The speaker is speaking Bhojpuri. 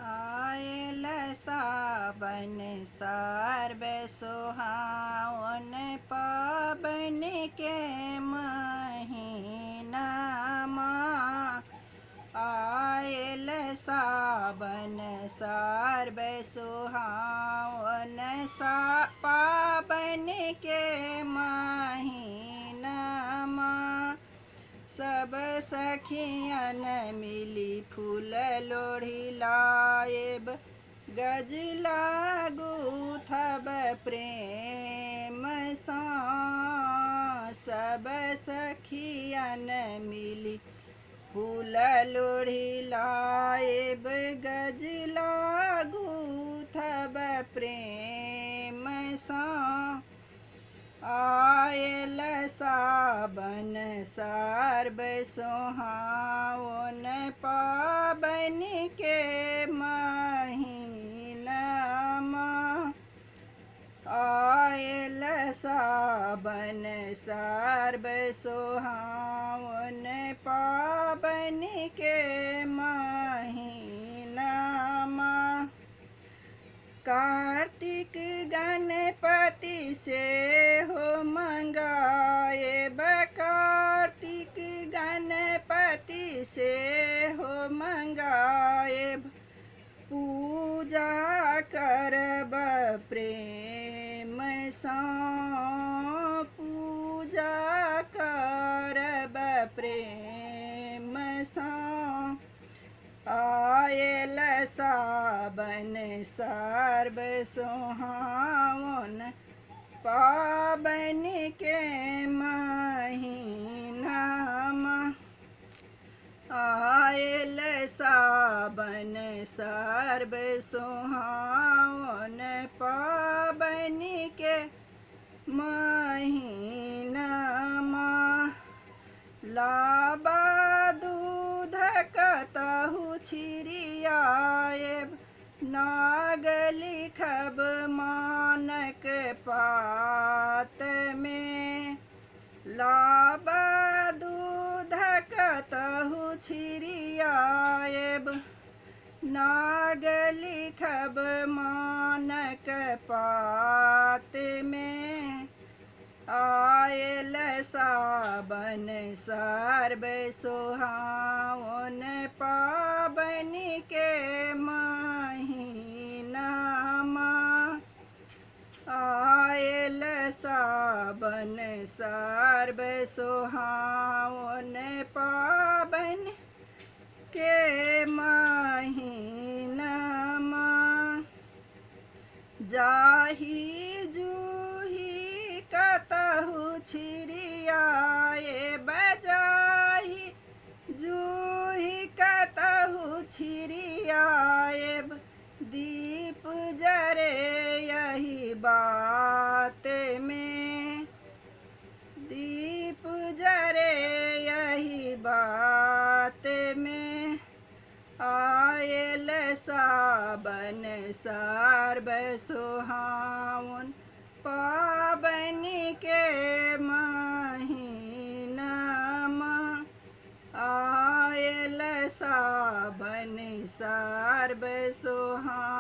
आयल सावन सर्व सुहावन पावन के महीनामा। आयल सावन सर्व सुहावन पावन के महीनामा। सब सखियन मिली फूल लोढ़ी लाएब, गजला गूथब प्रेम सा। सब सखियन मिली फूल लोढ़ी लाएब, गजला गूथब प्रेम सा। आयल सावन सर्व सुहावन पावन के महीनामा। आयल सावन सर्व सुहावन पावन के महीनामा। कार्तिक गणपति से हो मंगाएब, कार्तिक गणपति से हो मंगाएब, पूजा करब प्रेम सा। पूजा करब प्रेम सा। आयल सावन सर्व सुहावन पावन के महीनामा। आयल सावन सर्व सुहावन पावन के महीनामा। लाबा दूध कतहु छिरियाएब, नाग लिखब मानक पात में। लाबा दूध कतहु छिरियाएब, नाग लिखब मानक पात में। आयल सावन सर्व सुहावन पावन के महीनामा। आयल सावन सर्व सुहावन पावन के महीनामा। जाही जूही कतहु छिरियाएब, जाही जूही कतहु छिरियाएब, दीप जरे यही बात में। दीप जरे यही बात में। आयल सावन सर्व सुहावन पावन के महीनामा। आयल सावन सर्व सुहावन